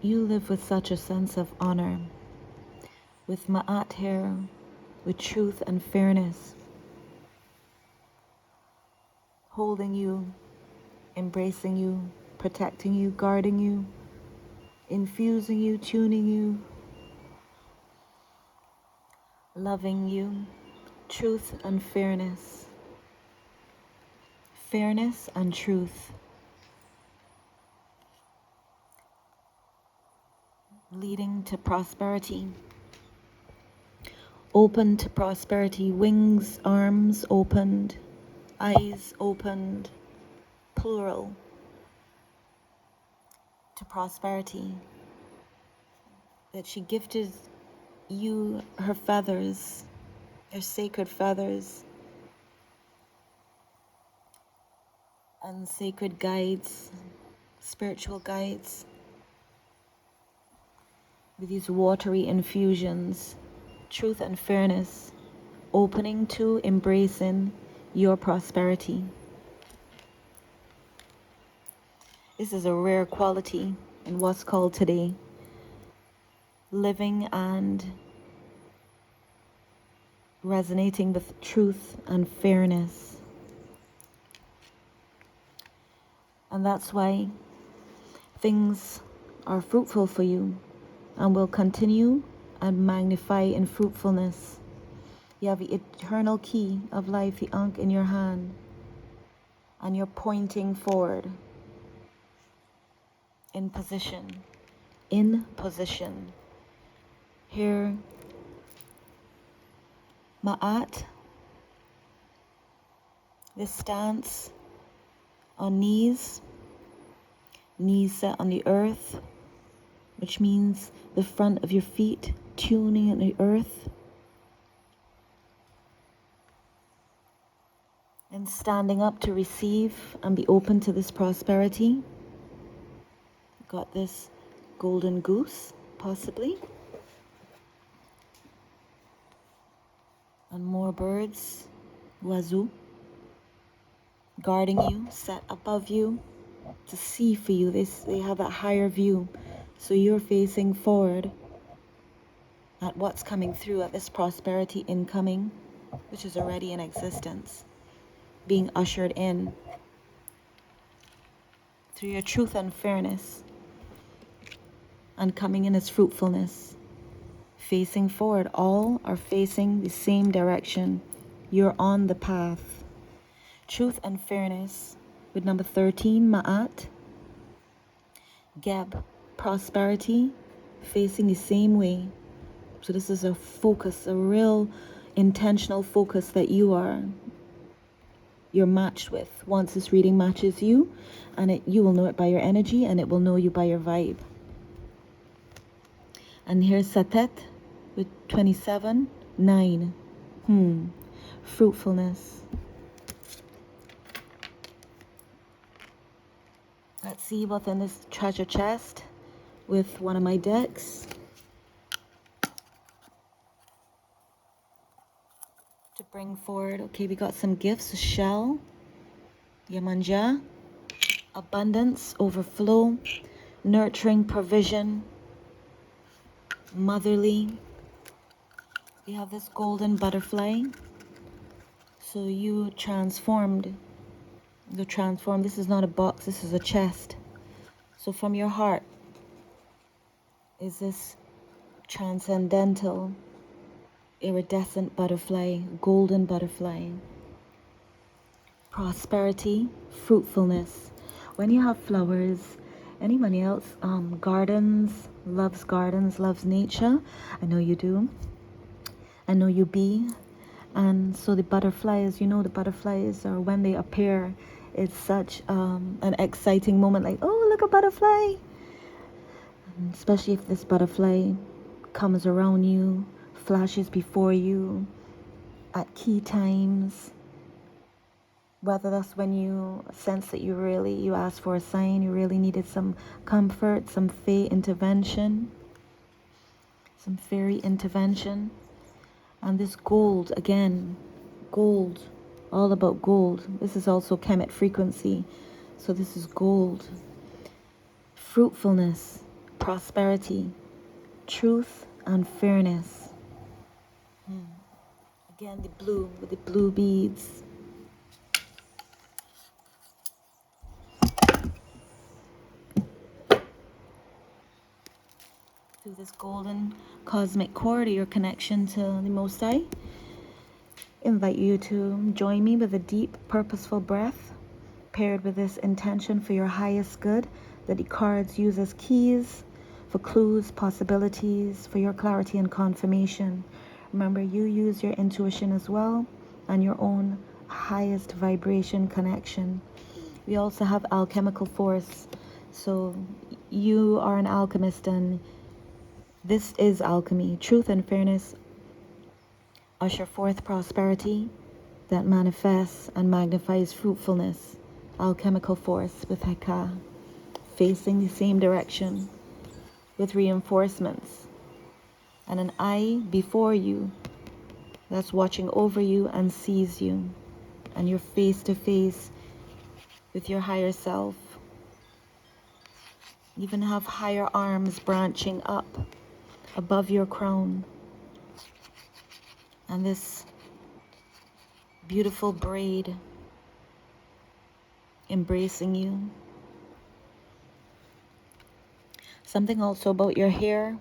You live with such a sense of honor, with Ma'at here, with truth and fairness, holding you, embracing you, protecting you, guarding you, infusing you, tuning you, loving you, truth and fairness, fairness and truth, leading to prosperity, open to prosperity, wings, arms opened, eyes opened, plural, to prosperity, that she gifted you her feathers, her sacred feathers, and sacred guides, spiritual guides, with these watery infusions, truth and fairness, opening to, embracing your prosperity. This is a rare quality in what's called today living and resonating with truth and fairness. And that's why things are fruitful for you and will continue and magnify in fruitfulness. You have the eternal key of life, the Ankh, in your hand, and you're pointing forward in position. In position. Here, Ma'at, this stance on knees set on the earth, which means the front of your feet tuning in the earth, and standing up to receive and be open to this prosperity. Got this golden goose, possibly, and more birds, oiseaux, guarding you, set above you to see for you. They have that higher view, so you're facing forward at what's coming through, at this prosperity incoming, which is already in existence, being ushered in through your truth and fairness, and coming in as fruitfulness, facing forward. All are facing the same direction. You're on the path. Truth and fairness with number 13, Ma'at. Geb, prosperity, facing the same way. So this is a focus, a real intentional focus that you're matched with. Once this reading matches you, and you will know it by your energy, and it will know you by your vibe. And here's Satet with 27, 9. Fruitfulness. Let's see what's in this treasure chest with one of my decks. To bring forward, okay, we got some gifts, a shell, Yemanja, abundance, overflow, nurturing, provision, motherly. We have this golden butterfly. So you transformed. You're transformed. This is not a box, this is a chest. So from your heart is this transcendental, iridescent butterfly, golden butterfly. Prosperity, fruitfulness. When you have flowers, anybody else gardens, loves nature? I know you do. I know you be. And so the butterflies, the butterflies are, when they appear, it's such an exciting moment, like, oh, look, a butterfly. And especially if this butterfly comes around you, flashes before you at key times, whether that's when you sense that you asked for a sign, you really needed some comfort, some fey intervention, some fairy intervention. And this gold, again, gold, all about gold. This is also Kemet frequency, so this is gold. Fruitfulness, prosperity, truth, and fairness. Again, the blue with the blue beads. Through this golden cosmic cord, your connection to the Most High, invite you to join me with a deep, purposeful breath, paired with this intention for your highest good, that the cards use as keys for clues, possibilities, for your clarity and confirmation. Remember, you use your intuition as well and your own highest vibration connection. We also have alchemical force. So you are an alchemist, and this is alchemy. Truth and fairness usher forth prosperity that manifests and magnifies fruitfulness. Alchemical force with Heka, facing the same direction with reinforcements, and an eye before you that's watching over you and sees you, and you're face to face with your higher self. You even have higher arms branching up above your crown, and this beautiful braid embracing you. Something also about your hair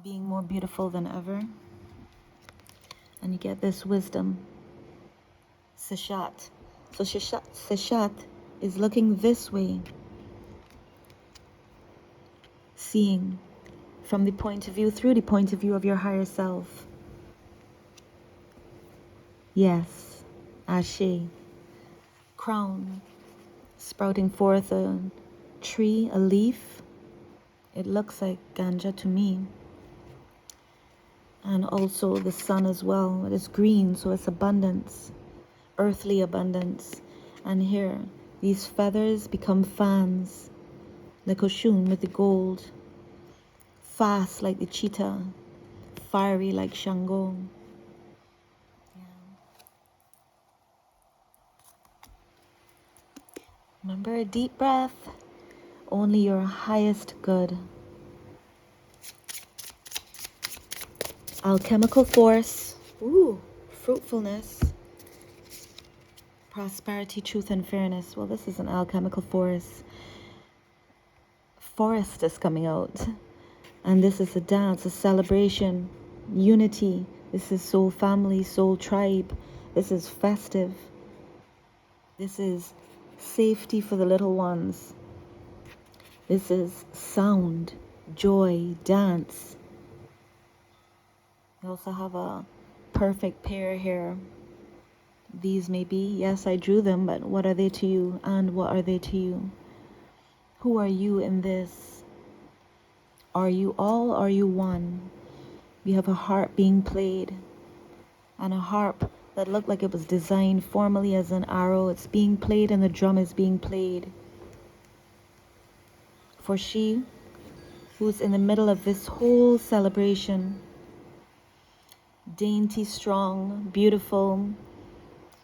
being more beautiful than ever. And you get this wisdom, Seshat. So Seshat is looking this way, seeing from the point of view, through the point of view of your higher self. Yes, Ashe. Crown, sprouting forth a tree, a leaf. It looks like ganja to me. And also the sun as well. It is green, so it's abundance, earthly abundance. And here, these feathers become fans, like Oshun with the gold, fast like the cheetah, fiery like Shango. Yeah. Remember, a deep breath, only your highest good. Alchemical force, ooh, fruitfulness, prosperity, truth, and fairness. Well, this is an alchemical force. Forest is coming out, and this is a dance, a celebration, unity. This is soul family, soul tribe. This is festive. This is safety for the little ones. This is sound, joy, dance. We also have a perfect pair here. These may be, yes, I drew them, but what are they to you, and what are they to you? Who are you in this? Are you all? Are you one? We have a harp being played, and a harp that looked like it was designed formally as an arrow. It's being played, and the drum is being played. For she who's in the middle of this whole celebration, dainty, strong, beautiful,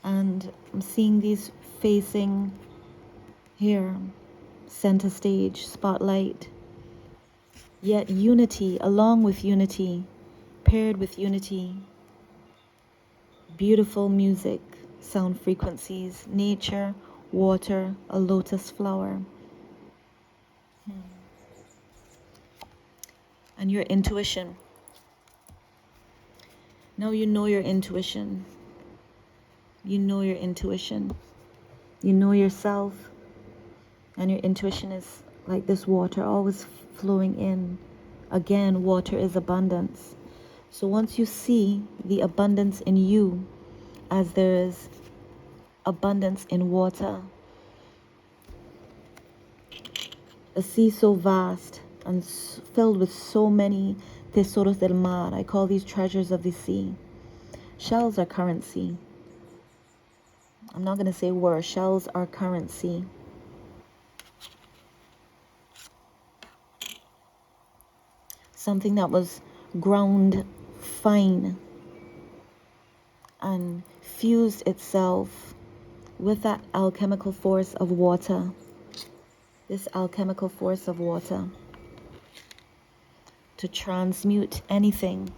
and I'm seeing these facing here, center stage, spotlight. Yet unity, along with unity, paired with unity, beautiful music, sound frequencies, nature, water, a lotus flower. And your intuition. Now you know your intuition. You know your intuition. You know yourself. And your intuition is like this water, always flowing in. Again, water is abundance. So once you see the abundance in you, as there is abundance in water, a sea so vast and filled with so many tesoros del mar. I call these treasures of the sea. Shells are currency. I'm not going to say were. Shells are currency. Something that was ground fine and fused itself with that alchemical force of water. this alchemical force of water to transmute anything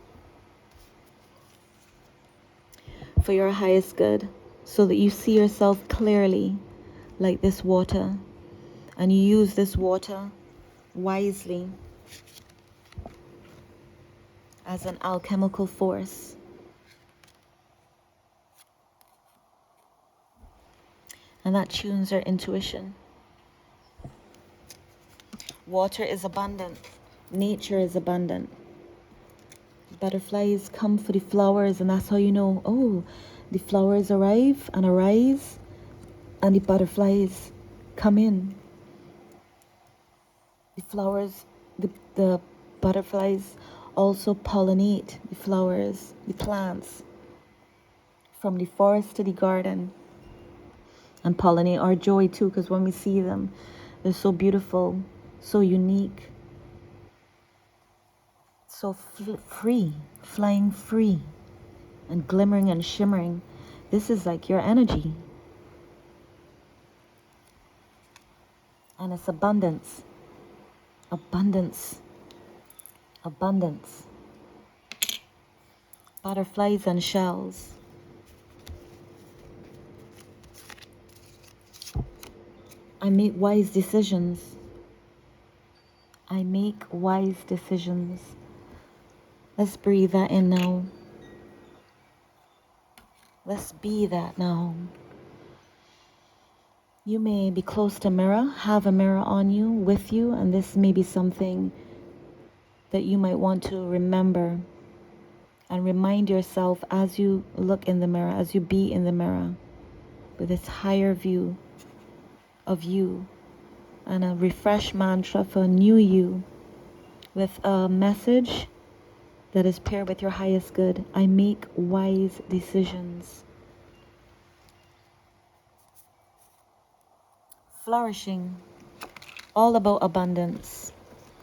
for your highest good, so that you see yourself clearly like this water, and you use this water wisely as an alchemical force. And that tunes our intuition. Water is abundant. Nature is abundant. Butterflies come for the flowers, and that's how you know, oh, the flowers arrive and arise, and the butterflies come in. The flowers, the butterflies also pollinate the flowers, the plants, from the forest to the garden, and pollinate our joy too, because when we see them, they're so beautiful, so unique, so free, flying free, and glimmering and shimmering. This is like your energy. And it's abundance. Abundance. Abundance. Butterflies and shells. I make wise decisions. I make wise decisions. Let's breathe that in now. Let's be that now. You may be close to a mirror, have a mirror on you, with you, and this may be something that you might want to remember and remind yourself as you look in the mirror, as you be in the mirror, with this higher view of you, and a refresh mantra for a new you, with a message that is paired with your highest good. I make wise decisions. Flourishing, all about abundance,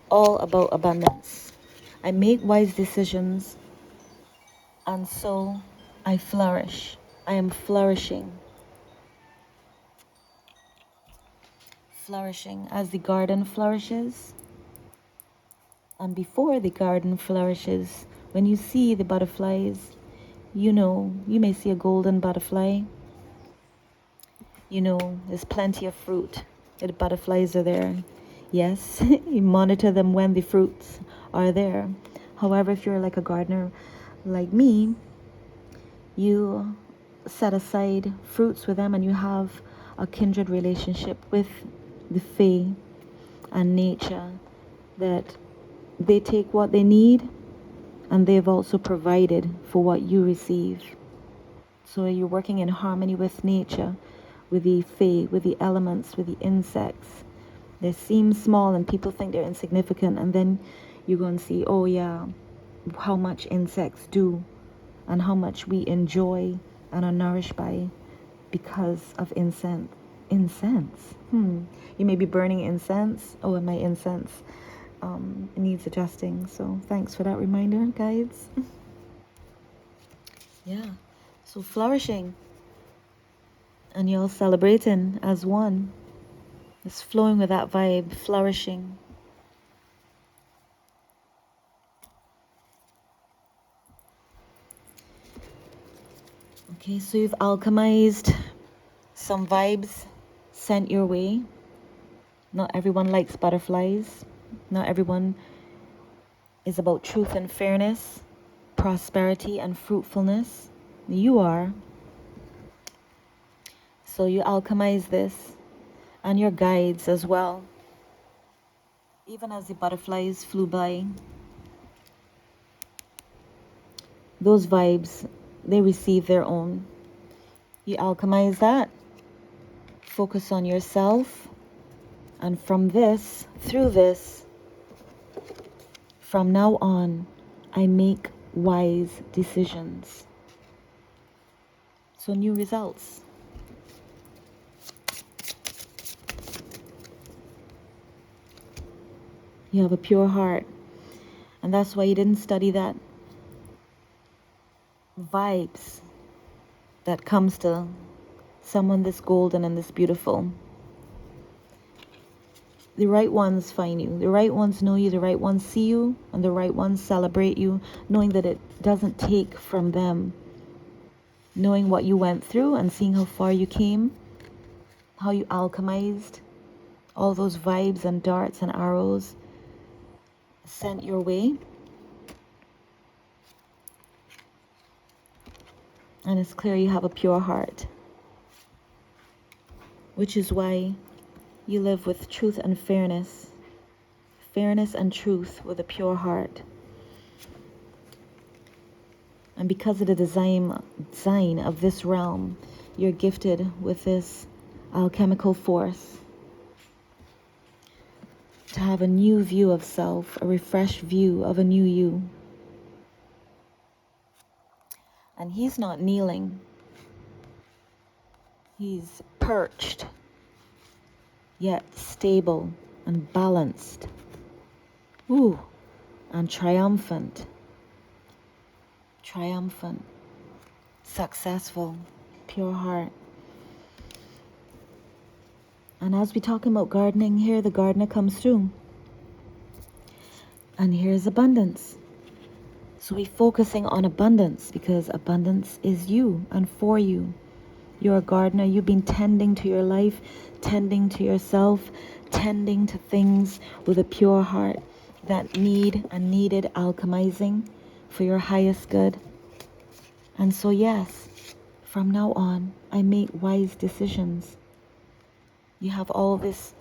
all about abundance. I make wise decisions, and so I flourish. I am flourishing. Flourishing as the garden flourishes. And before the garden flourishes, when you see the butterflies, you know, you may see a golden butterfly. You know, there's plenty of fruit. The butterflies are there. Yes, you monitor them when the fruits are there. However, if you're like a gardener like me, you set aside fruits with them, and you have a kindred relationship with the fae and nature, that they take what they need, and they've also provided for what you receive. So you're working in harmony with nature, with the fae, with the elements, with the insects. They seem small and people think they're insignificant, and then you go and see, oh yeah, how much insects do, and how much we enjoy and are nourished by because of incense. Incense. You may be burning incense. Oh, and my incense it needs adjusting. So thanks for that reminder, guides. Yeah. So flourishing. And you're all celebrating as one. It's flowing with that vibe, flourishing. Okay, so you've alchemized some vibes sent your way. Not everyone likes butterflies. Not everyone is about truth and fairness, prosperity and fruitfulness. You are. So you alchemize this, and your guides as well. Even as the butterflies flew by, those vibes, they receive their own. You alchemize that, focus on yourself, and from this, through this, from now on, I make wise decisions. So new results. You have a pure heart, and that's why you didn't study that vibes that comes to someone this golden and this beautiful. The right ones find you. The right ones know you. The right ones see you. And the right ones celebrate you, knowing that it doesn't take from them. Knowing what you went through and seeing how far you came, how you alchemized all those vibes and darts and arrows sent your way. And it's clear you have a pure heart, which is why you live with truth and fairness. Fairness and truth with a pure heart. And because of the design of this realm, you're gifted with this alchemical force to have a new view of self, a refreshed view of a new you. And he's not kneeling. He's perched, yet stable and balanced. Ooh, and triumphant. Triumphant, successful, pure heart. And as we talk about gardening here, the gardener comes through. And here's abundance. So we're focusing on abundance because abundance is you and for you. You're a gardener. You've been tending to your life, tending to yourself, tending to things with a pure heart that need and needed alchemizing for your highest good. And so yes, from now on, I make wise decisions. You have all this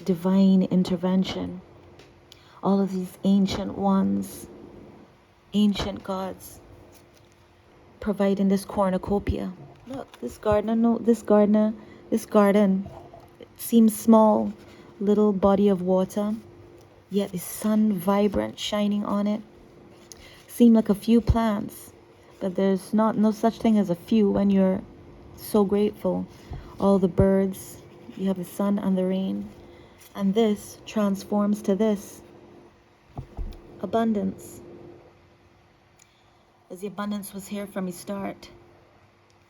divine intervention, all of these ancient ones, ancient gods, providing this cornucopia. Look, this garden, it seems small, little body of water, yet the sun vibrant, shining on it. Seem like a few plants, but there's no such thing as a few when you're so grateful. All the birds, you have the sun and the rain, and this transforms to this abundance. As the abundance was here from the start,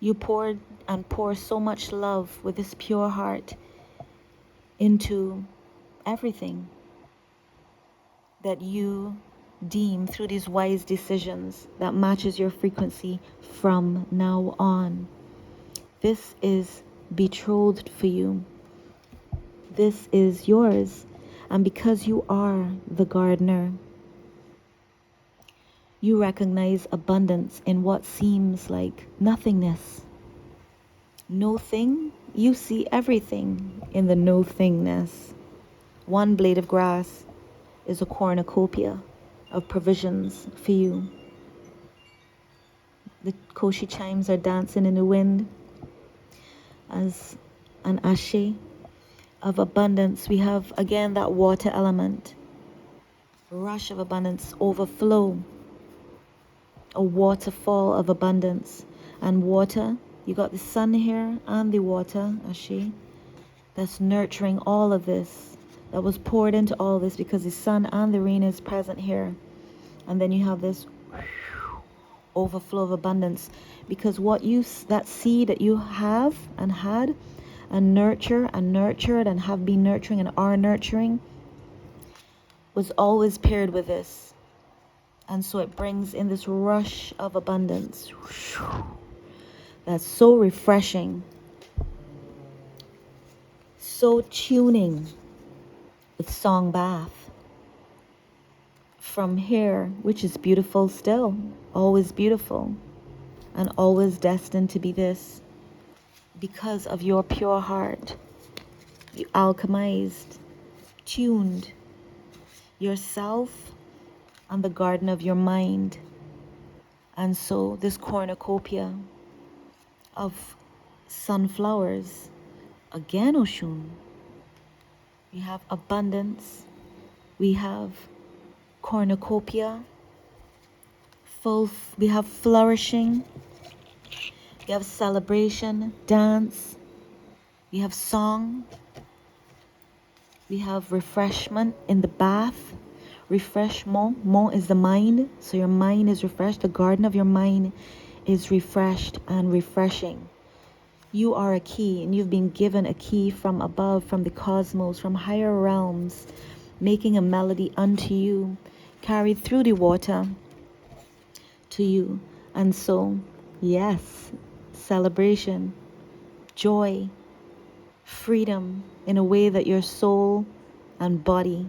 you poured and pour so much love with this pure heart into everything that you deem through these wise decisions that matches your frequency from now on. This is betrothed for you. This is yours. And because you are the gardener, you recognize abundance in what seems like nothingness. No thing, you see everything in the no thingness. One blade of grass is a cornucopia of provisions for you. The koshi chimes are dancing in the wind as an ashe of abundance. We have again that water element, rush of abundance, overflow, a waterfall of abundance. And water, you got the sun here and the water, ashe, that's nurturing all of this, that was poured into all this because the sun and the rain is present here. And then you have this overflow of abundance, because that seed that you have and had and nurtured and have been nurturing and are nurturing was always paired with this. And so it brings in this rush of abundance that's so refreshing, so tuning with song bath from here, which is beautiful still, always beautiful, and always destined to be this. Because of your pure heart, you alchemized, tuned yourself and the garden of your mind. And so this cornucopia of sunflowers, again Oshun, we have abundance, we have cornucopia, we have flourishing, we have celebration, dance, we have song, we have refreshment in the bath. Refreshment, mon is the mind, so your mind is refreshed. The garden of your mind is refreshed and refreshing. You are a key, and you've been given a key from above, from the cosmos, from higher realms, making a melody unto you, carried through the water to you. And so, yes, celebration, joy, freedom in a way that your soul and body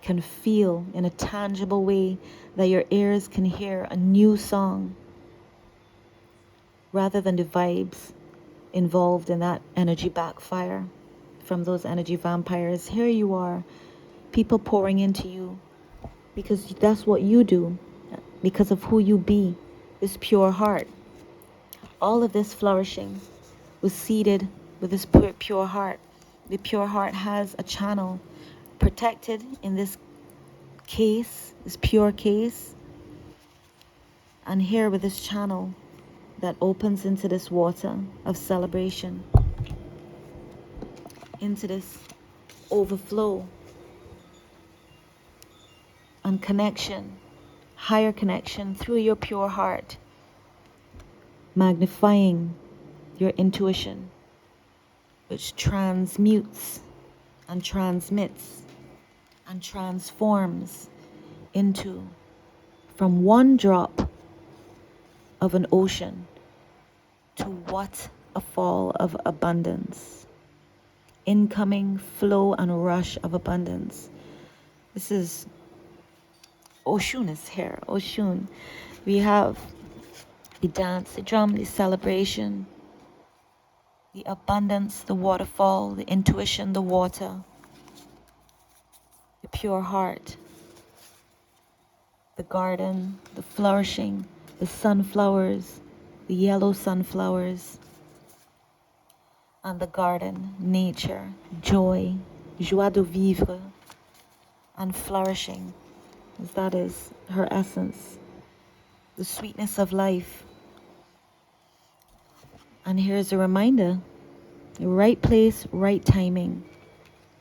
can feel, in a tangible way that your ears can hear a new song, rather than the vibes involved in that energy backfire from those energy vampires. Here you are, people pouring into you because that's what you do, because of who you be, this pure heart. All of this flourishing was seeded with this pure heart. The pure heart has a channel protected in this case, this pure case, and here with this channel that opens into this water of celebration, into this overflow and connection, higher connection through your pure heart, magnifying your intuition, which transmutes and transmits and transforms into, from one drop of an ocean to what a fall of abundance, incoming flow and rush of abundance. This is Oshun is here. Oshun. We have the dance, the drum, the celebration, the abundance, the waterfall, the intuition, the water, the pure heart, the garden, the flourishing, the sunflowers, the yellow sunflowers, and the garden, nature, joy, joie de vivre, and flourishing. That is her essence, the sweetness of life. And here's a reminder, right place, right timing.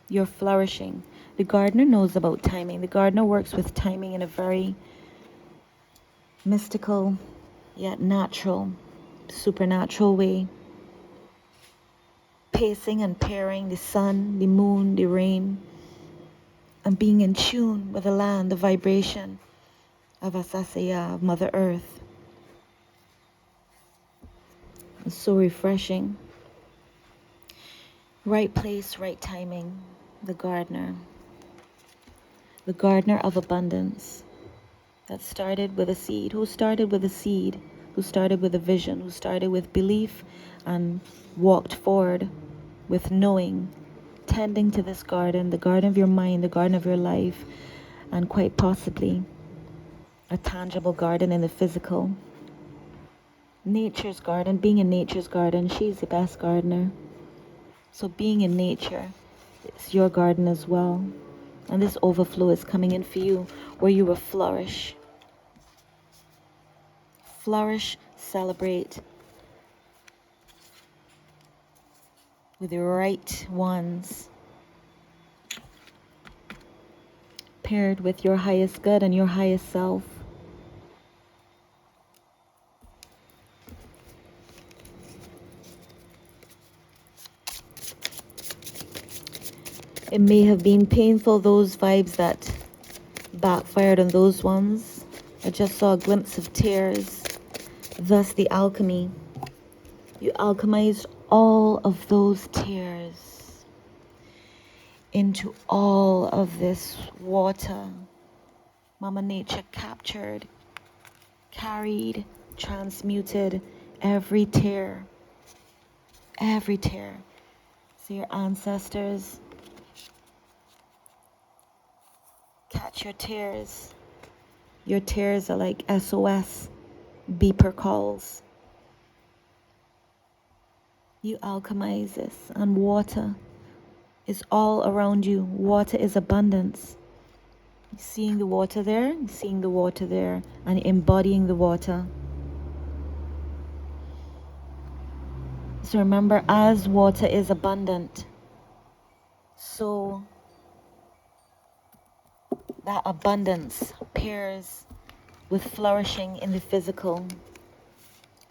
You're flourishing. The gardener knows about timing. The gardener works with timing in a very mystical, yet natural, supernatural way. Pacing and pairing the sun, the moon, the rain, and being in tune with the land, the vibration of Asasaya, of Mother Earth. It's so refreshing. Right place, right timing. The gardener of abundance, that started with a seed. Who started with a seed? Who started with a vision? Who started with belief and walked forward with knowing, tending to this garden, the garden of your mind, the garden of your life, and quite possibly a tangible garden in the physical. Nature's garden, being in nature's garden, she's the best gardener. So being in nature is your garden as well. And this overflow is coming in for you, where you will flourish. Flourish, celebrate with the right ones, paired with your highest good and your highest self. It may have been painful, those vibes that backfired on those ones. I just saw a glimpse of tears. Thus the alchemy. You alchemized all of those tears into all of this water. Mama Nature captured, carried, transmuted every tear. Every tear. So your ancestors, catch your tears. Your tears are like SOS beeper calls. You alchemize this, and water is all around you. Water is abundance. You're seeing the water there, you're seeing the water there, and embodying the water. So remember, as water is abundant, so that abundance pairs with flourishing in the physical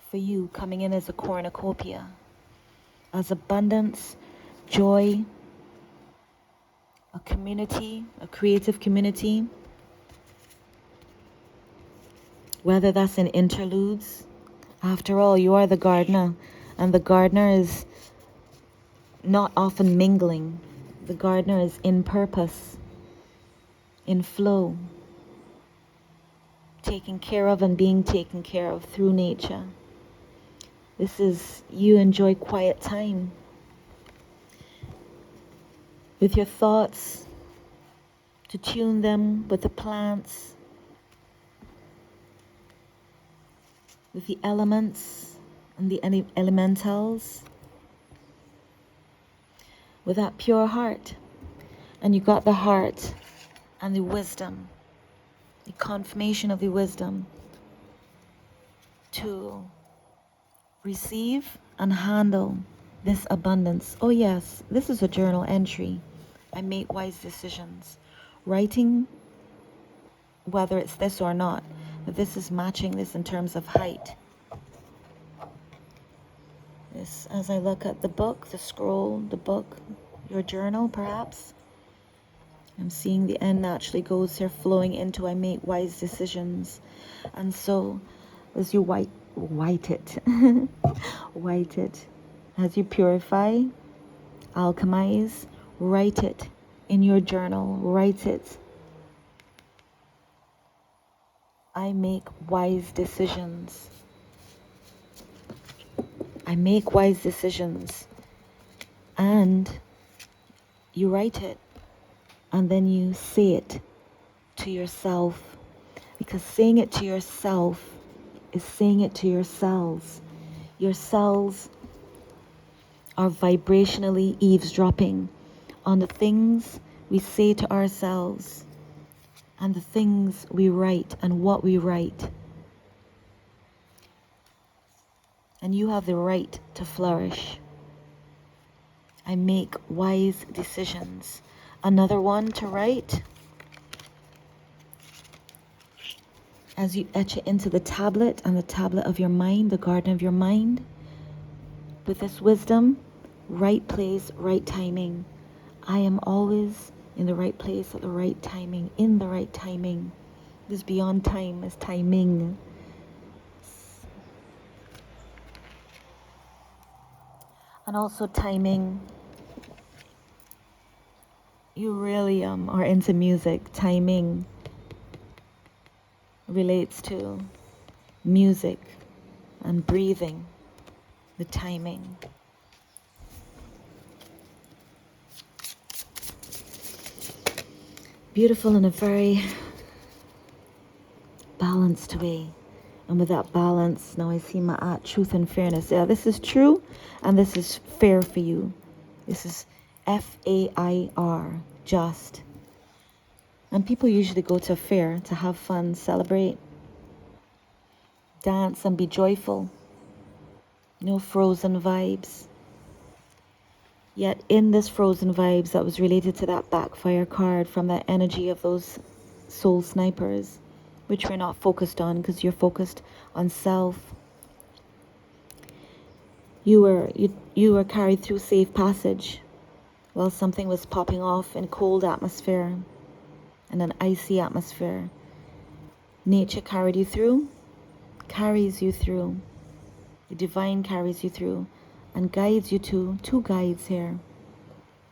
for you, coming in as a cornucopia. as abundance, joy, a community, a creative community, whether that's in interludes. After all, you are the gardener, and the gardener is not often mingling. The gardener is in purpose, in flow, taken care of and being taken care of through nature. This is, you enjoy quiet time with your thoughts, to tune them with the plants, with the elements and the elementals, with that pure heart. And you got the heart and the wisdom, the confirmation of the wisdom to receive and handle this abundance. Oh yes, this is a journal entry. I make wise decisions. Writing, whether it's this or not, but this is matching this in terms of height. This, as I look at the book, the scroll, the book, your journal perhaps, I'm seeing the end naturally goes here, flowing into I make wise decisions. And so as you white it, white it, as you purify, alchemize, write it in your journal, write it. I make wise decisions. I make wise decisions. And you write it, and then you say it to yourself, because saying it to yourself is saying it to your cells. Your cells are vibrationally eavesdropping on the things we say to ourselves and the things we write and what we write. And you have the right to flourish. I make wise decisions. Another one to write. As you etch it into the tablet and the tablet of your mind, the garden of your mind, with this wisdom, right place, right timing. I am always in the right place at the right timing, in the right timing. This beyond time is timing. And also timing. You really are into music. Timing relates to music and breathing, the timing. Beautiful in a very balanced way. And with that balance, now I see Ma'at, truth and fairness. Yeah, this is true and this is fair for you. This is F-A-I-R, just. And people usually go to a fair to have fun, celebrate, dance and be joyful. No frozen vibes. Yet in this frozen vibes that was related to that backfire card from that energy of those soul snipers, which we're not focused on because you're focused on self. You were carried through safe passage while something was popping off in cold atmosphere and an icy atmosphere. Nature carried you through, carries you through. The divine carries you through and guides you to two guides here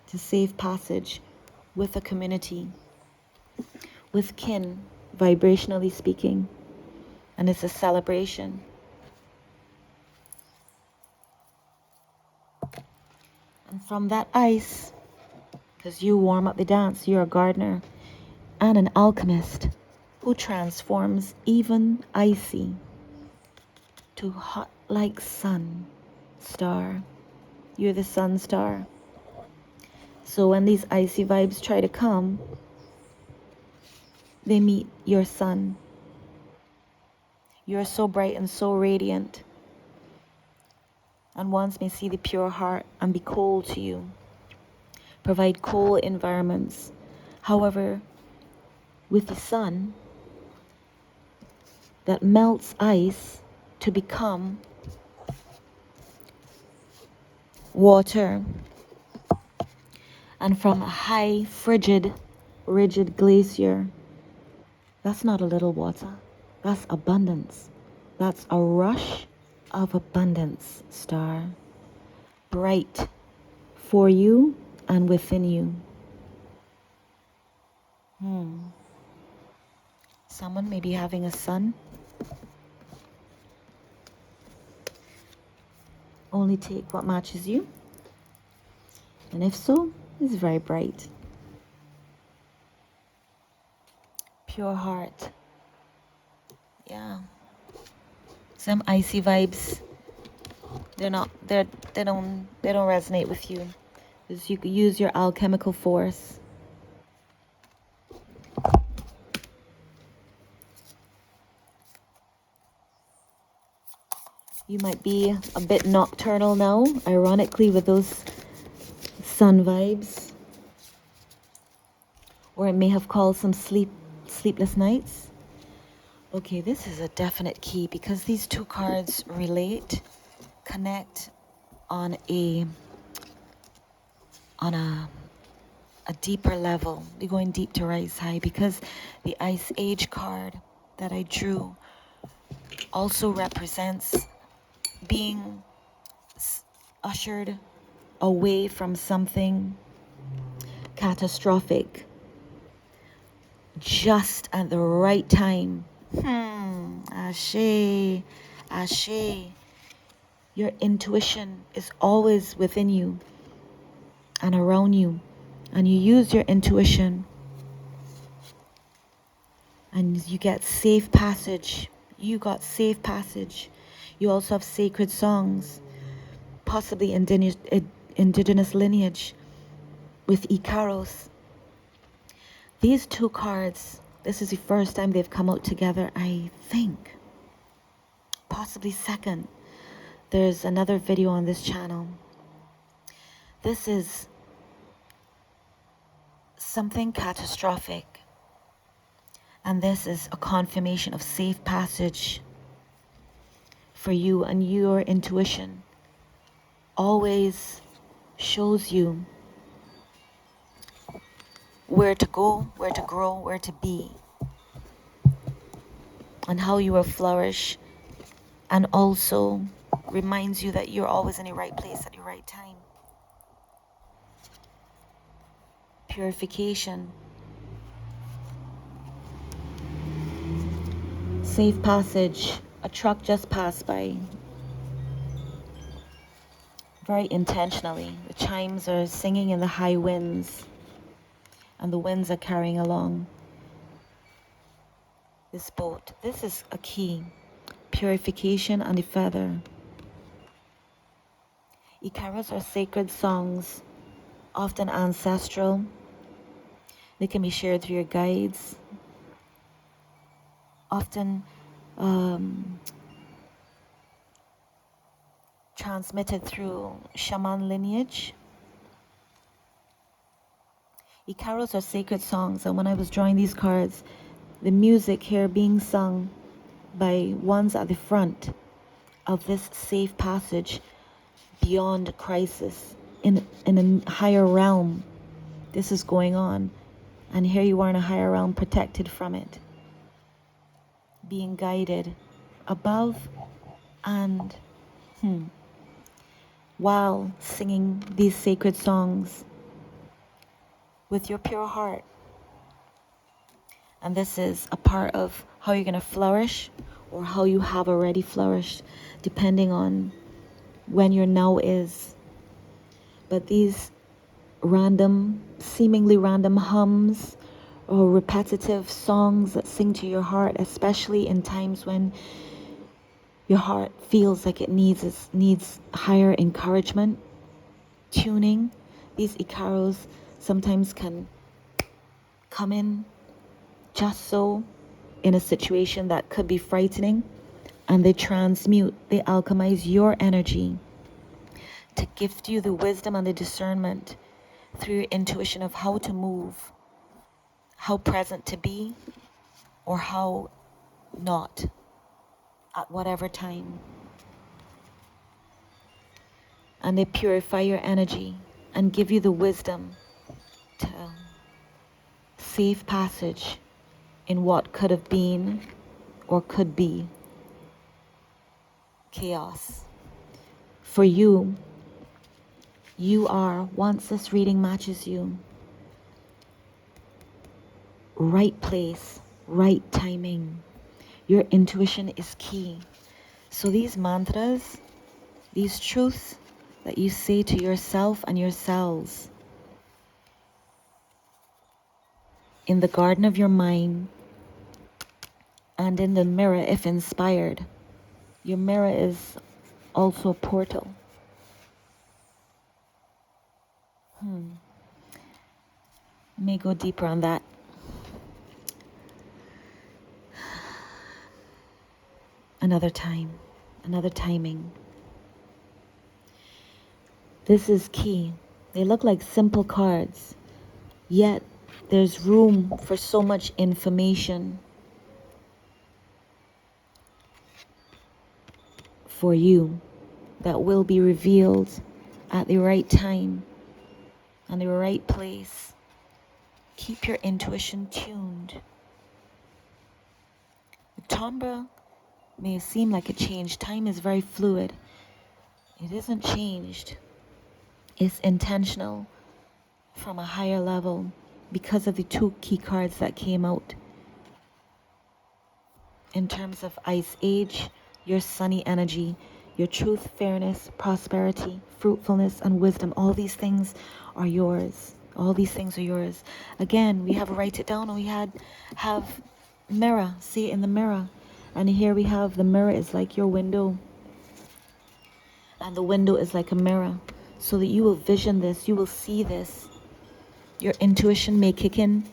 to safe passage with a community, with kin, vibrationally speaking. And it's a celebration. And from that ice, because you warm up the dance, you're a gardener and an alchemist who transforms even icy to hot like sun star. You're the sun star. So when these icy vibes try to come, they meet your sun. You're so bright and so radiant. And ones may see the pure heart and be cold to you. Provide cold environments. However, with the sun that melts ice to become water, and from a high, frigid, rigid glacier. That's not a little water. That's abundance. That's a rush of abundance, star. Bright for you and within you. Someone may be having a son. Only take what matches you. And if so, it's very bright. Pure heart. Yeah. Some icy vibes. They don't resonate with you. Because you could use your alchemical force. You might be a bit nocturnal now, ironically, with those sun vibes. Or it may have caused some sleepless nights. Okay, this is a definite key because these two cards relate, connect on a deeper level. We're going deep to rise high because the Ice Age card that I drew also represents being ushered away from something catastrophic just at the right time. Ashe, ashe. Your intuition is always within you and around you, and you use your intuition and you get safe passage. You got safe passage. You also have sacred songs, possibly indigenous lineage with Icaros. These two cards, this is the first time they've come out together, I think. Possibly second. There's another video on this channel. This is something catastrophic. And this is a confirmation of safe passage for you, and your intuition always shows you where to go, where to grow, where to be, and how you will flourish, and also reminds you that you're always in the right place at the right time. Purification. Safe passage. A truck just passed by. Very intentionally. The chimes are singing in the high winds, and the winds are carrying along this boat. This is a key. Purification and the feather. Icaros are sacred songs, often ancestral. They can be shared through your guides, often transmitted through shaman lineage. Icaros are sacred songs, and when I was drawing these cards, the music here being sung by ones at the front of this safe passage beyond crisis, in a higher realm. This is going on, and here you are in a higher realm, protected from it, being guided above and while singing these sacred songs with your pure heart. And this is a part of how you're going to flourish, or how you have already flourished, depending on when your now is. But these seemingly random hums or repetitive songs that sing to your heart, especially in times when your heart feels like it needs higher encouragement, tuning. These Icaros sometimes can come in just so in a situation that could be frightening, and they transmute, they alchemize your energy to gift you the wisdom and the discernment through your intuition of how to move, how present to be, or how not, at whatever time. and they purify your energy and give you the wisdom to safe passage in what could have been or could be chaos. For you, you are, once this reading matches you, right place, right timing. Your intuition is key. So these mantras, these truths that you say to yourself and your cells in the garden of your mind and in the mirror if inspired. Your mirror is also a portal. Let me go deeper on that. Another time, another timing. This is key. They look like simple cards, yet there's room for so much information for you that will be revealed at the right time and the right place. Keep your intuition tuned. The timbre may seem like a change. Time is very fluid. It isn't changed. It's intentional from a higher level because of the two key cards that came out. In terms of Ice Age, your sunny energy, your truth, fairness, prosperity, fruitfulness, and wisdom, all these things are yours. All these things are yours. Again, we have write it down, and we have mirror, see it in the mirror. And here we have the mirror is like your window. And the window is like a mirror. So that you will vision this, you will see this. Your intuition may kick in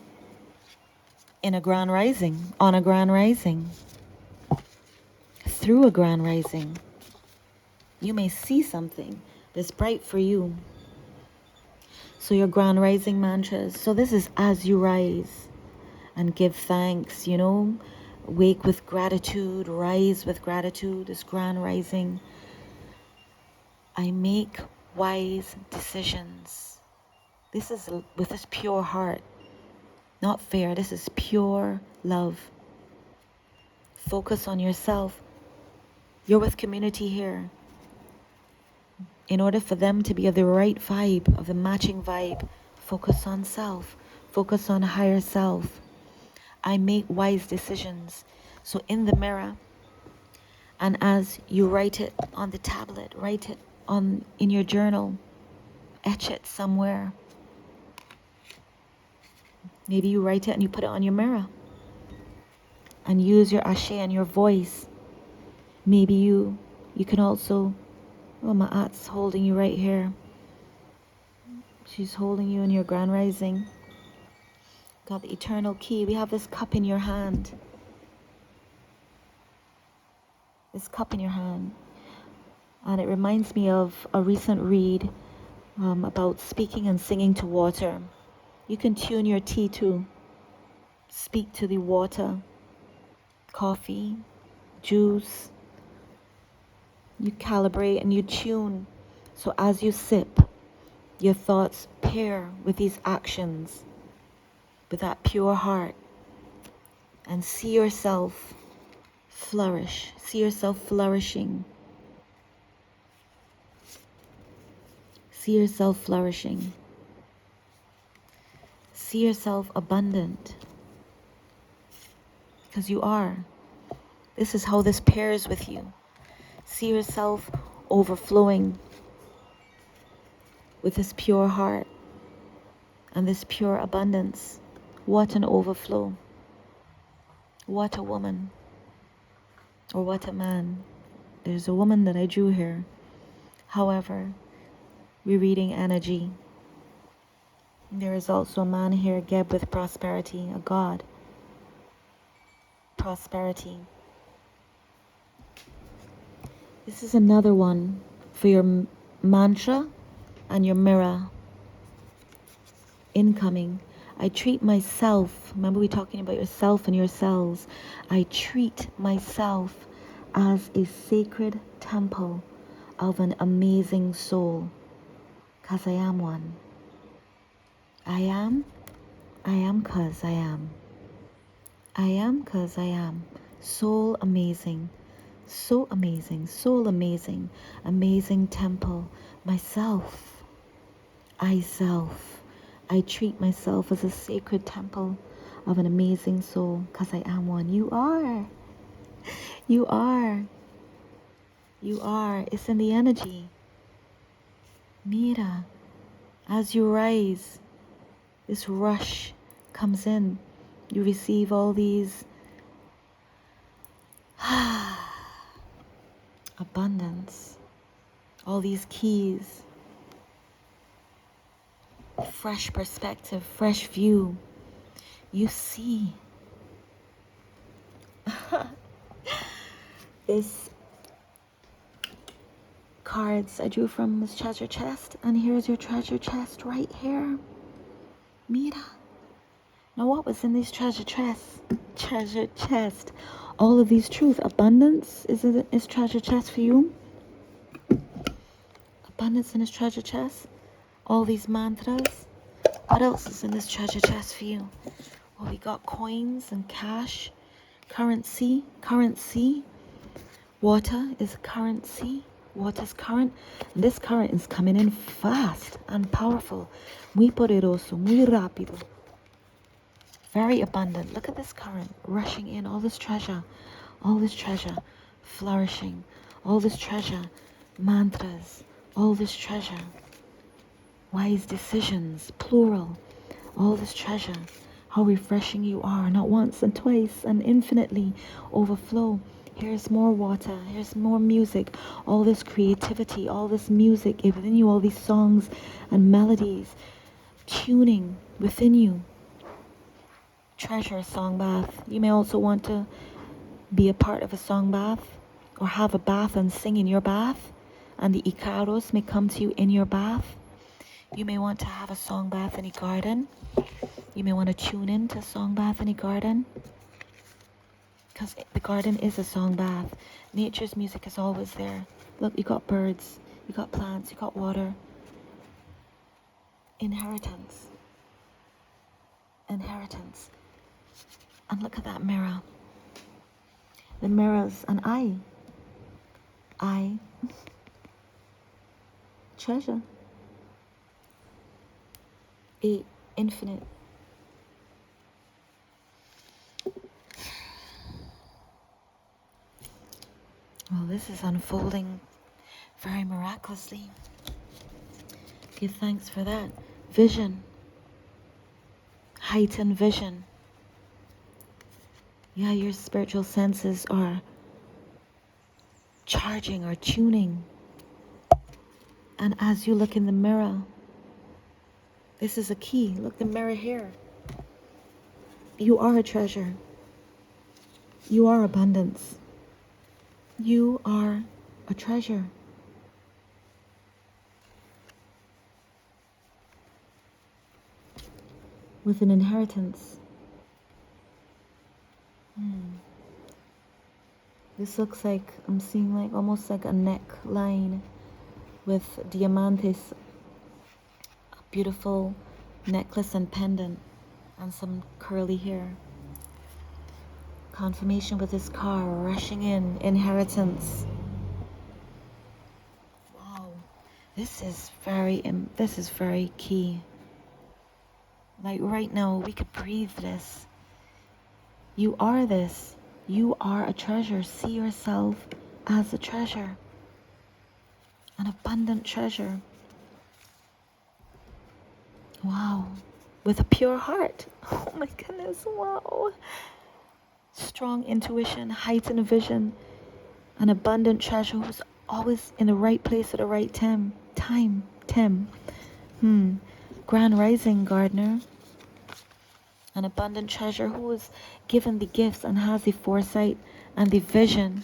a grand rising, on a grand rising, through a grand rising. You may see something that's bright for you. So your grand rising mantras. So this is as you rise and give thanks, you know, wake with gratitude, rise with gratitude, this grand rising. I make wise decisions. This is with this pure heart, not fair. This is pure love. Focus on yourself. You're with community here. In order for them to be of the right vibe, of the matching vibe, focus on self. Focus on higher self. I make wise decisions. So in the mirror, and as you write it on the tablet, write it in your journal, etch it somewhere. Maybe you write it and you put it on your mirror. And use your ashe and your voice. Maybe you can also, oh, my aunt's holding you right here. She's holding you in your grand rising. Got the eternal key. We have this cup in your hand. This cup in your hand. And it reminds me of a recent read about speaking and singing to water. You can tune your tea too. Speak to the water, coffee, juice. You calibrate and you tune. So as you sip, your thoughts pair with these actions, with that pure heart, and see yourself flourish. See yourself flourishing. See yourself flourishing. See yourself abundant. Because you are. This is how this pairs with you. See yourself overflowing with this pure heart and this pure abundance. What an overflow. What a woman. Or what a man. There's a woman that I drew here. However, we're reading energy. There is also a man here, Geb, with prosperity, a god. Prosperity. This is another one for your mantra and your mirror. Incoming. I treat myself, remember we talking about yourself and your cells. I treat myself as a sacred temple of an amazing soul. 'Cause I am one. I am 'cause I am. I am 'cause I am. Soul amazing. So amazing. Soul amazing. Amazing temple. Myself. I self. I treat myself as a sacred temple of an amazing soul. 'Cause I am one. You are. You are. You are. It's in the energy. Mira. As you rise, this rush comes in. You receive all these abundance, all these keys, fresh perspective, fresh view. You see this cards I drew from this treasure chest, and here's your treasure chest right here. Mira. Now what was in these treasure chests? Treasure chest. All of these truth. Abundance is treasure chest for you. Abundance in his treasure chest. All these mantras. What else is in this treasure chest for you? Well, we got coins and cash. Currency. Currency. Water is currency. Water's current. This current is coming in fast and powerful. Muy poderoso. Muy rápido. Very abundant. Look at this current rushing in. All this treasure flourishing. All this treasure, mantras. All this treasure, wise decisions, plural. All this treasure. How refreshing you are. Not once and twice and infinitely overflow. Here's more water. Here's more music. All this creativity. All this music within you. All these songs and melodies. Tuning within you. Treasure song bath. You may also want to be a part of a song bath, or have a bath and sing in your bath, and the Icaros may come to you in your bath. You may want to have a song bath in a garden. You may want to tune in to a song bath in a garden, because the garden is a song bath. Nature's music is always there. Look, you got birds, you got plants, you got water. Inheritance. Inheritance. And look at that mirror. The mirror's an eye. Eye. Treasure. A infinite. Well, this is unfolding very miraculously. Give thanks for that. Vision. Heightened vision. Yeah, your spiritual senses are charging or tuning. And as you look in the mirror, this is a key. Look, the mirror here. You are a treasure. You are abundance. You are a treasure. With an inheritance. This looks like, I'm seeing like almost like a neckline with diamantes, a beautiful necklace and pendant, and some curly hair. Confirmation with this car rushing in, inheritance. Wow, this is very key. Like right now, we could breathe this. You are this. You are a treasure. See yourself as a treasure. An abundant treasure. Wow. With a pure heart. Oh my goodness, wow. Strong intuition, heightened vision. An abundant treasure who's always in the right place at the right time. Grand rising, gardener. An abundant treasure who is given the gifts and has the foresight and the vision,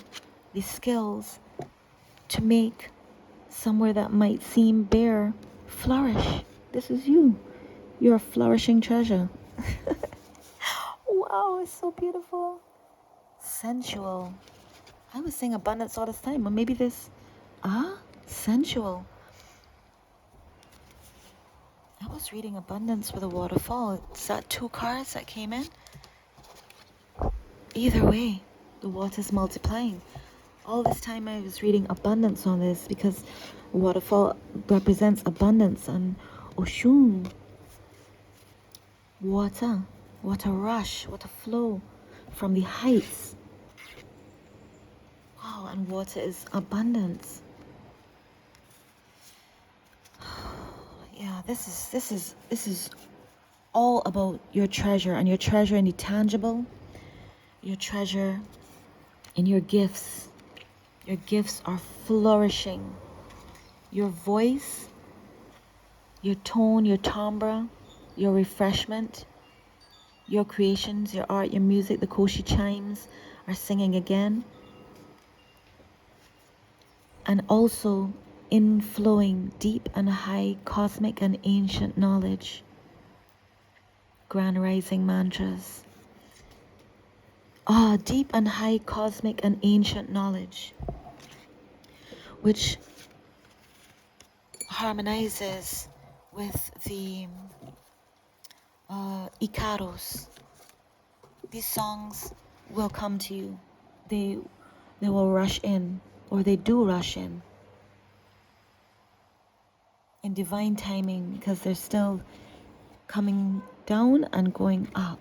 the skills to make somewhere that might seem bare flourish. This is you. You're a flourishing treasure. Wow, it's so beautiful. Sensual. I was saying abundance all this time, but maybe this, sensual. I was reading abundance with a waterfall. Is that 2 cards that came in? Either way, the water's multiplying. All this time I was reading abundance on this because waterfall represents abundance, and Oshun, water, what a rush, what a flow from the heights. Wow, and water is abundance. Yeah, this is all about your treasure, and your treasure in the tangible, your treasure in your gifts. Your gifts are flourishing. Your voice, your tone, your timbre, your refreshment, your creations, your art, your music, the Koshi chimes are singing again. And also inflowing deep and high cosmic and ancient knowledge. Grand rising mantras. Deep and high cosmic and ancient knowledge, which harmonizes with the Ikaros. These songs will come to you. They will rush in, or they do rush in divine timing, because they're still coming down and going up.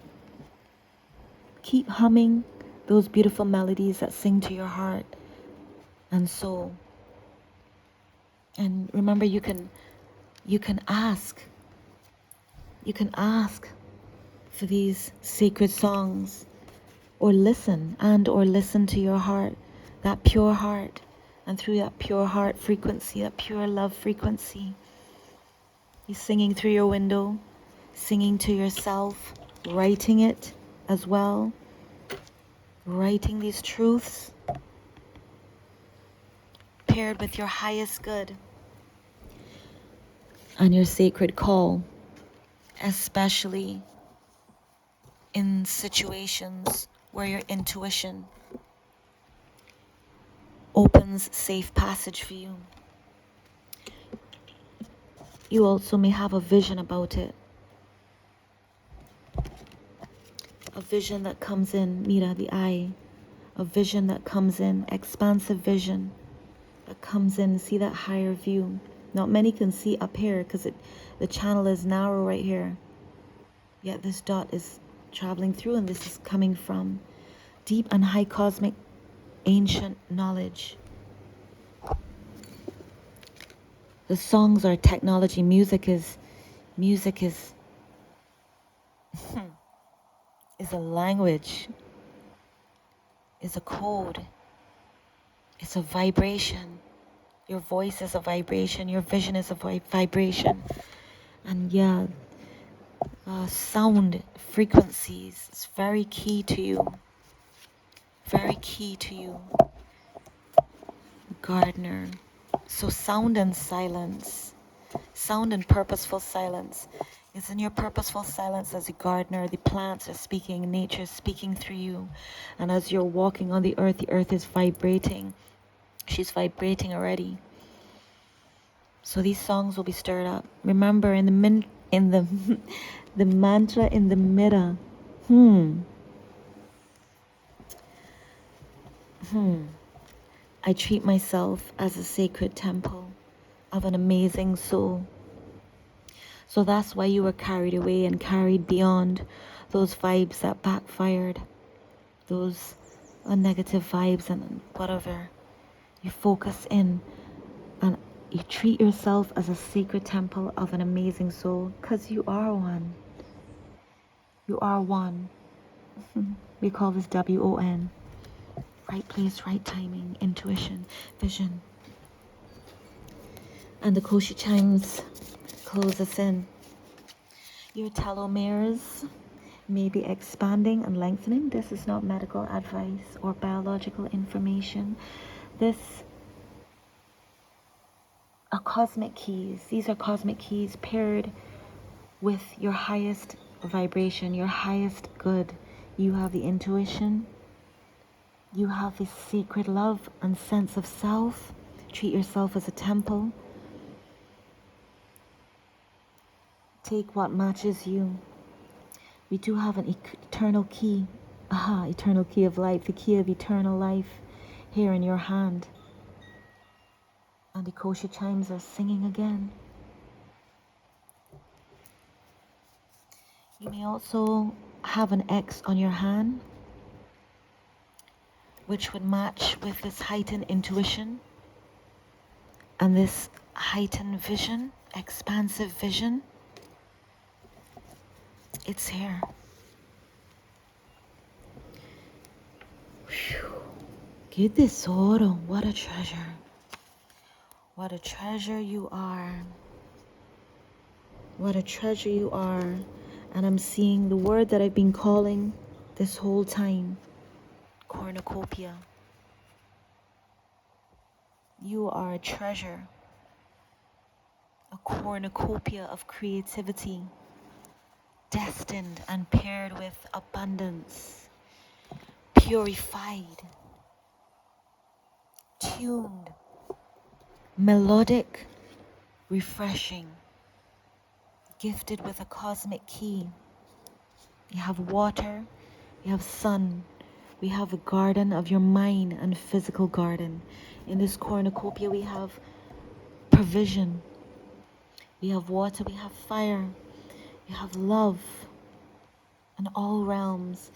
Keep humming those beautiful melodies that sing to your heart and soul. And remember, you can ask. You can ask for these sacred songs, or listen to your heart, that pure heart. And through that pure heart frequency, that pure love frequency, you're singing through your window, singing to yourself, writing it as well, writing these truths paired with your highest good and your sacred call, especially in situations where your intuition opens safe passage for you. You also may have a vision about it. A vision that comes in, Mira, the eye. A vision that comes in, expansive vision that comes in. See that higher view. Not many can see up here because the channel is narrow right here. Yet this dot is traveling through, and this is coming from deep and high cosmic ancient knowledge. The songs are technology. Music is is a language, is a code, it's a vibration. Your voice is a vibration, your vision is a vibration. And yeah, sound frequencies is very key to you. Very key to you, Gardener. So sound and silence, sound and purposeful silence. It's in your purposeful silence as a gardener. The plants are speaking, nature is speaking through you. And as you're walking on the earth is vibrating. She's vibrating already. So these songs will be stirred up. Remember, in the the mantra in the mirror. I treat myself as a sacred temple of an amazing soul. So that's why you were carried away and carried beyond those vibes that backfired, those negative vibes and whatever. You focus in and you treat yourself as a sacred temple of an amazing soul, because you are one. You are one. We call this WON. Right place, right timing, intuition, vision. And the Koshi chimes close us in. Your telomeres may be expanding and lengthening. This is not medical advice or biological information. This are cosmic keys. These are cosmic keys paired with your highest vibration, your highest good. You have the intuition. You have this secret love and sense of self, treat yourself as a temple. Take what matches you. We do have an eternal key. Aha, eternal key of life, the key of eternal life here in your hand. And the kosher chimes are singing again. You may also have an X on your hand, which would match with this heightened intuition and this heightened vision, expansive vision. It's here. Get this oro. What a treasure. What a treasure you are. What a treasure you are. And I'm seeing the word that I've been calling this whole time. Cornucopia. You are a treasure. A cornucopia of creativity. Destined and paired with abundance. Purified. Tuned. Melodic. Refreshing. Gifted with a cosmic key. You have water, you have sun, we have a garden of your mind and physical garden. In this cornucopia we have provision, we have water, we have fire, we have love in all realms.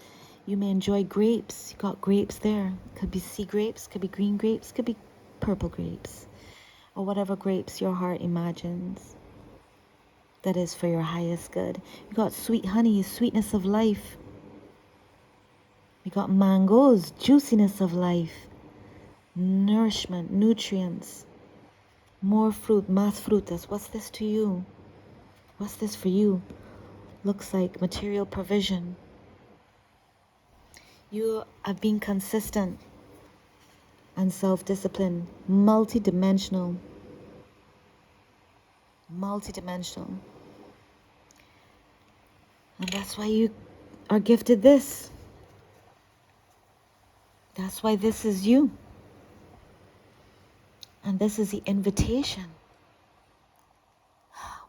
You may enjoy grapes, you got grapes there. Could be sea grapes, could be green grapes, could be purple grapes, or whatever grapes your heart imagines. That is for your highest good. You got sweet honey, sweetness of life. You got mangoes, juiciness of life. Nourishment, nutrients. More fruit, más frutas. What's this to you? What's this for you? Looks like material provision. You have been consistent and self-disciplined. Multidimensional. Multidimensional. And that's why you are gifted this. That's why this is you. And this is the invitation.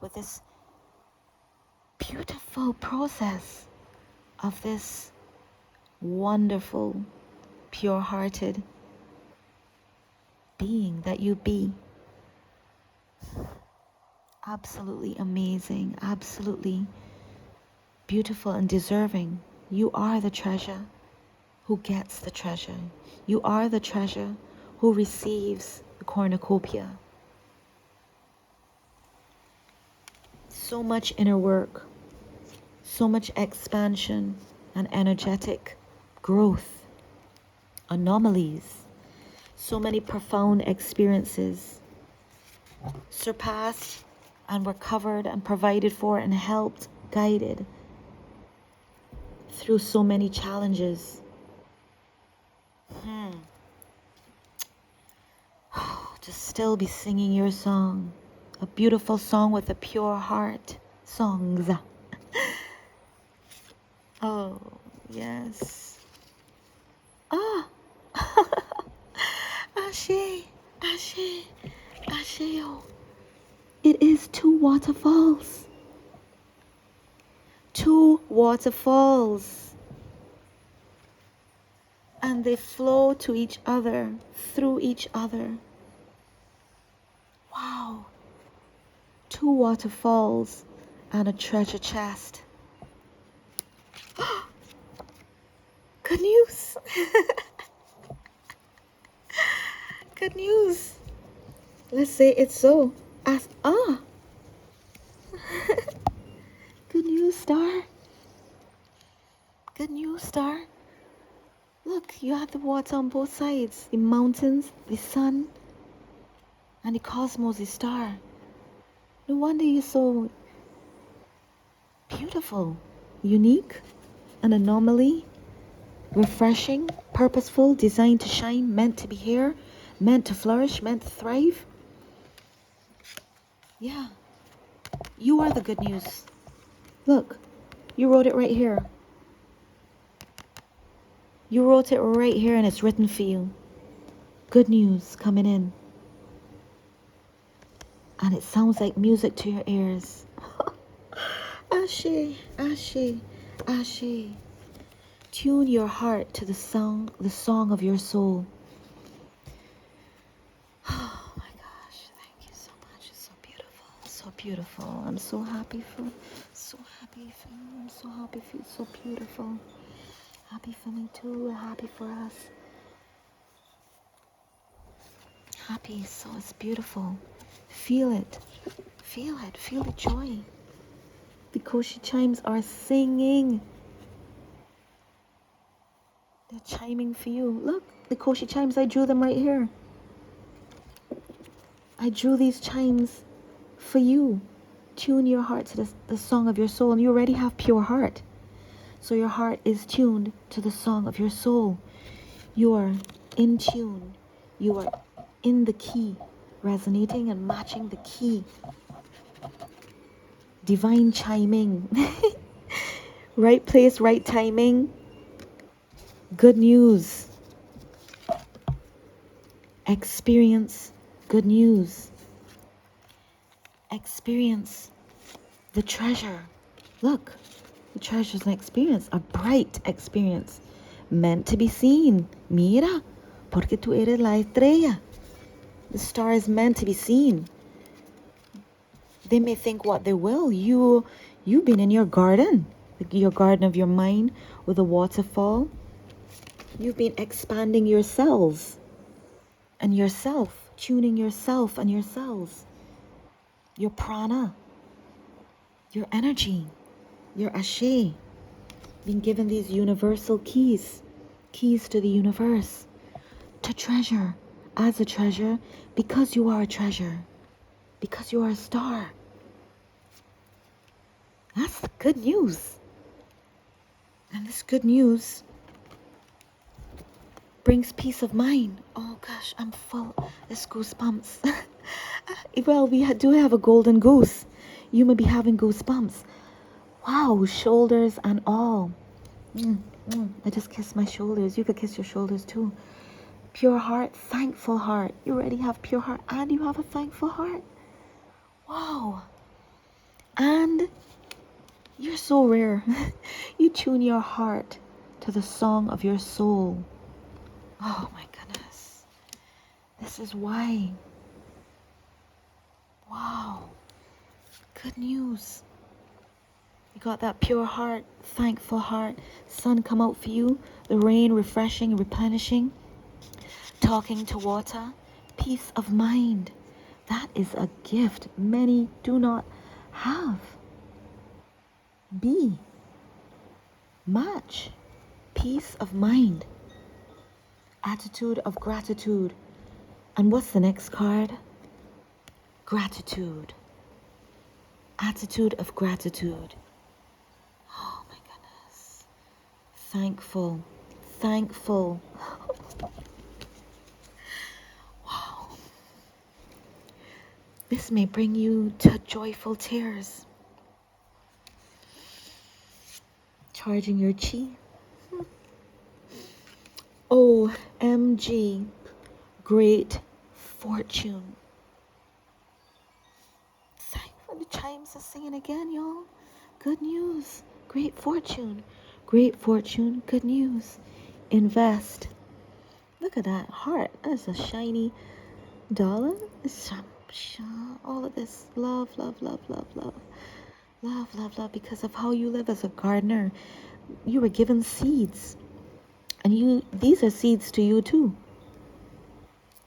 With this beautiful process of this wonderful, pure-hearted being that you be. Absolutely amazing, absolutely beautiful and deserving. You are the treasure who gets the treasure. You are the treasure who receives the cornucopia. So much inner work, so much expansion and energetic growth, anomalies, so many profound experiences, surpassed and were covered and provided for and helped, guided through so many challenges. To still be singing your song, a beautiful song with a pure heart. Songs. Oh, yes. Ah. Ashe, Ashe, Asheo. It is two waterfalls. Two waterfalls. And they flow to each other, through each other. Wow. Two waterfalls and a treasure chest. Good news. Good news. Let's say it's so. Good news, Star. Good news, Star. Look, you have the water on both sides. The mountains, the sun, and the cosmos, the star. No wonder you're so beautiful, unique, an anomaly, refreshing, purposeful, designed to shine, meant to be here, meant to flourish, meant to thrive. Yeah, you are the good news. Look, you wrote it right here. You wrote it right here and it's written for you. Good news coming in. And it sounds like music to your ears. Ashe, Ashe, Ashe. Tune your heart to the song of your soul. Oh my gosh, thank you so much. It's so beautiful, so beautiful. I'm so happy for you. I'm so happy for you. It's so beautiful. Happy for me too, happy for us. Happy, so it's beautiful. Feel it, feel the joy. The Koshi chimes are singing. They're chiming for you. Look, the Koshi chimes, I drew them right here. I drew these chimes for you. Tune your heart to the song of your soul. And you already have pure heart. So your heart is tuned to the song of your soul. You are in tune. You are in the key, resonating and matching the key. Divine chiming. Right place, right timing. Good news. Experience good news. Experience the treasure. Look, the treasure is an experience, a bright experience, meant to be seen. Mira, porque tú eres la estrella. The star is meant to be seen. They may think what they will. You've been in your garden of your mind with a waterfall. You've been expanding your cells and yourself, tuning yourself and your cells, your prana, your energy, your ashe, being given these universal keys to the universe, to treasure as a treasure, because you are a treasure, because you are a star. That's the good news. And this good news brings peace of mind. Oh gosh, I'm full. This goosebumps. Well, we do have a golden goose. You may be having goosebumps. Wow, shoulders and all. I just kissed my shoulders. You could kiss your shoulders too. Pure heart, thankful heart. You already have pure heart and you have a thankful heart. Wow. And you're so rare. You tune your heart to the song of your soul. Oh my goodness. This is why. Wow. Good news. You got that pure heart, thankful heart. Sun come out for you. The rain refreshing, replenishing. Talking to water. Peace of mind. That is a gift many do not have. Be. Much. Peace of mind. Attitude of gratitude. And what's the next card? Gratitude. Attitude of gratitude. Oh my goodness. Thankful. Thankful. Wow. This may bring you to joyful tears. Charging your chi. OMG. Great fortune. Thankful. The chimes are singing again, y'all. Good news. Great fortune. Great fortune. Good news. Invest. Look at that heart. That's a shiny dollar. All of this. Love, love, love, love, love. Love, love, love. Because of how you live as a gardener. You were given seeds. And these are seeds to you too.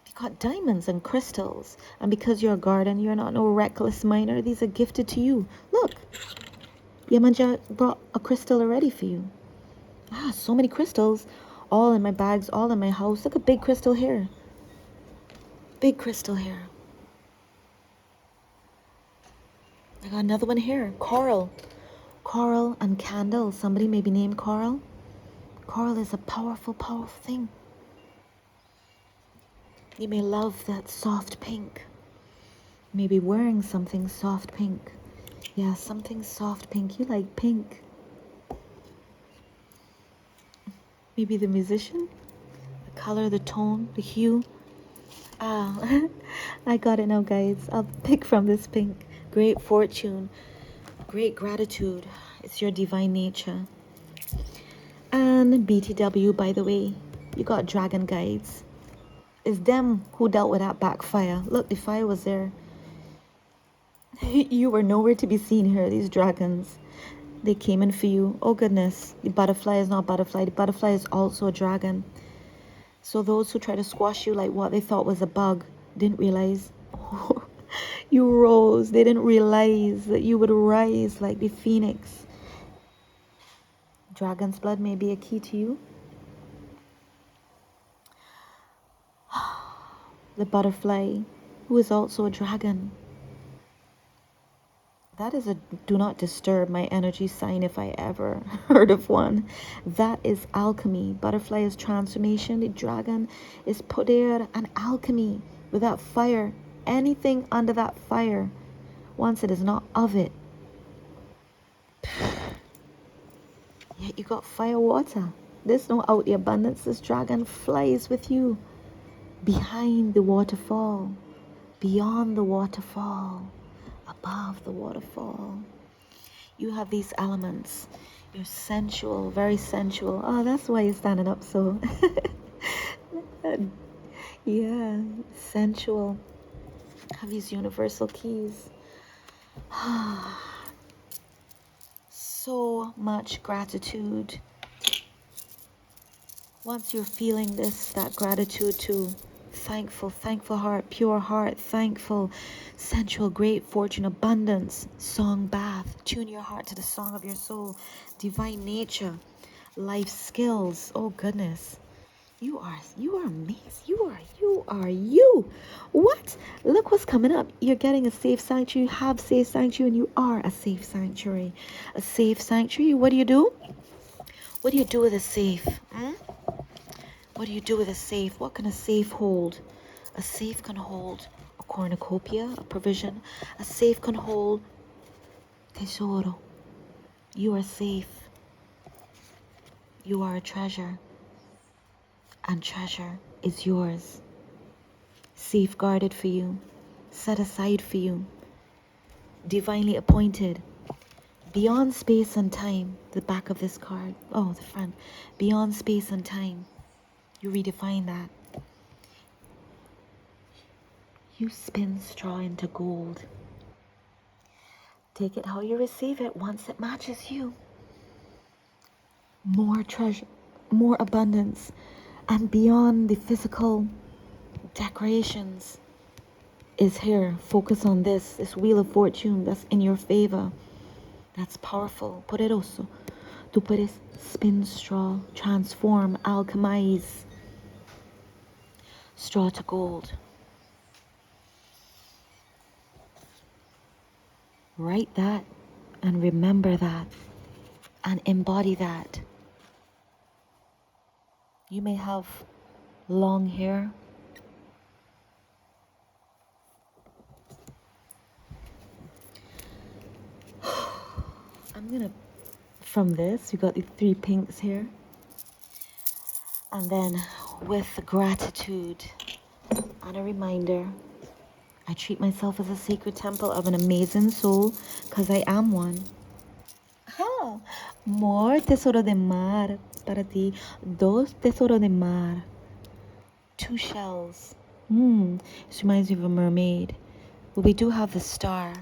You got diamonds and crystals. And because you're a garden, you're not no reckless miner. These are gifted to you. Look. Yemanja brought a crystal already for you. Ah, so many crystals. All in my bags, all in my house. Look, a big crystal here. Big crystal here. I got another one here. Coral. Coral and candle. Somebody maybe named Coral. Coral is a powerful, powerful thing. You may love that soft pink. You may be wearing something soft pink. Yeah, something soft pink. You like pink. Maybe the musician, the color, the tone, the hue. Ah, I got it now, guys. I'll pick from this pink. Great fortune, great gratitude. It's your divine nature. And BTW, by the way, you got dragon guides. It's them who dealt with that backfire. Look, the fire was there. You were nowhere to be seen here, these dragons. They came in for you. Oh goodness, the butterfly is not butterfly. The butterfly is also a dragon. So those who try to squash you like what they thought was a bug didn't realize you rose. They didn't realize that you would rise like the phoenix. Dragon's blood may be a key to you. The butterfly, who is also a dragon. That is a do not disturb my energy sign if I ever heard of one. That is alchemy. Butterfly is transformation. The dragon is poder and alchemy. Without fire, anything under that fire, once it is not of it. Yet you got fire water. There's no out the abundance. This dragon flies with you. Behind the waterfall. Beyond the waterfall. Above the waterfall. You have these elements. You're sensual, very sensual. Oh, that's why you're standing up so. Yeah, sensual. Have these universal keys. So much gratitude. Once you're feeling this, that gratitude too. Thankful heart, pure heart, thankful, sensual, great fortune, abundance, song bath. Tune your heart to the song of your soul, divine nature, life skills. Oh goodness, you are amazing. You are you. What? Look what's coming up. You're getting a safe sanctuary. You have safe sanctuary, and you are a safe sanctuary. A safe sanctuary. What do? What do you do with a safe? What do you do with a safe? What can a safe hold? A safe can hold a cornucopia, a provision. A safe can hold tesoro. You are safe. You are a treasure. And treasure is yours. Safeguarded for you. Set aside for you. Divinely appointed. Beyond space and time. The back of this card. Oh, the front. Beyond space and time. You redefine that. You spin straw into gold. Take it how you receive it once it matches you. More treasure, more abundance, and beyond the physical decorations is here. Focus on this wheel of fortune that's in your favor. That's powerful. Poderoso. Tú puedes spin straw, transform, alchemize straw to gold. Write that and remember that and embody that. You may have long hair. I'm gonna, from this, you got the 3 pinks here. And then with gratitude and a reminder, I treat myself as a sacred temple of an amazing soul, because I am one. Oh, more tesoro de mar para ti. 2 tesoro de mar. 2 shells. This reminds me of a mermaid. But we do have the star,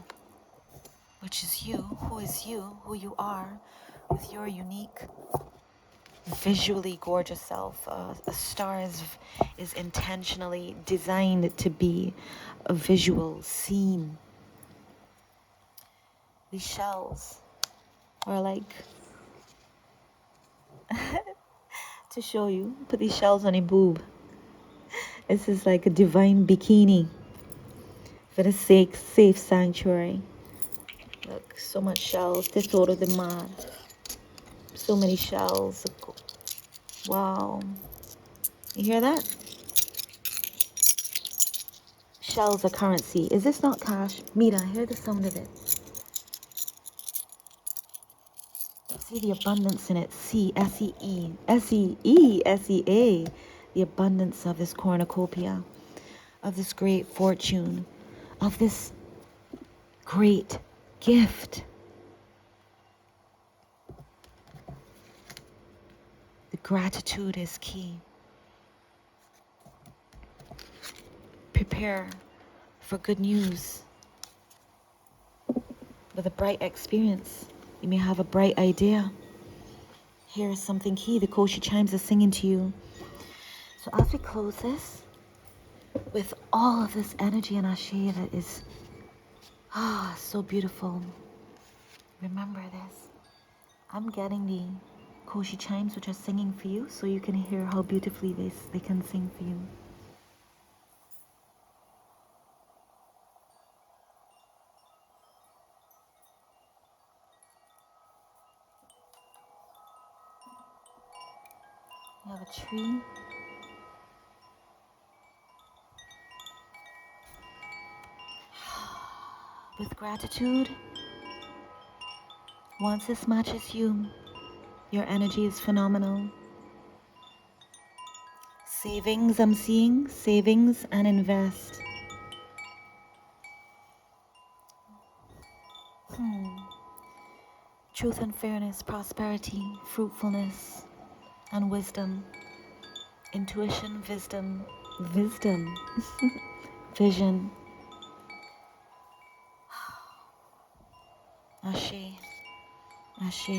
which is you, who you are, with your unique, visually gorgeous self. A star is intentionally designed to be a visual scene. These shells are like, to show you, put these shells on a boob. This is like a divine bikini for the safe sanctuary. Look, so much shells. Tesoro de mar. So many shells. Wow. You hear that? Shells are currency. Is this not cash? Mira, hear the sound of it. See the abundance in it. See, S-E-E. S-E-E, S-E-A. The abundance of this cornucopia of this great fortune, of this great gift. The gratitude is key. Prepare for good news. With a bright experience, you may have a bright idea. Here is something key. The Koshi chimes are singing to you. So as we close this, with all of this energy and ashe that is so beautiful, remember this. I'm getting the Koshi chimes which are singing for you, so you can hear how beautifully they can sing for you. You have a tree. With gratitude, once this matches you, your energy is phenomenal. Savings, I'm seeing. Savings and invest. Truth and fairness, prosperity, fruitfulness, and wisdom. Intuition, wisdom, vision. Ashe, ashe,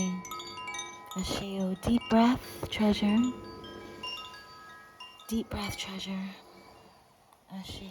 ashe. Oh, deep breath, treasure. Deep breath, treasure. Ashe.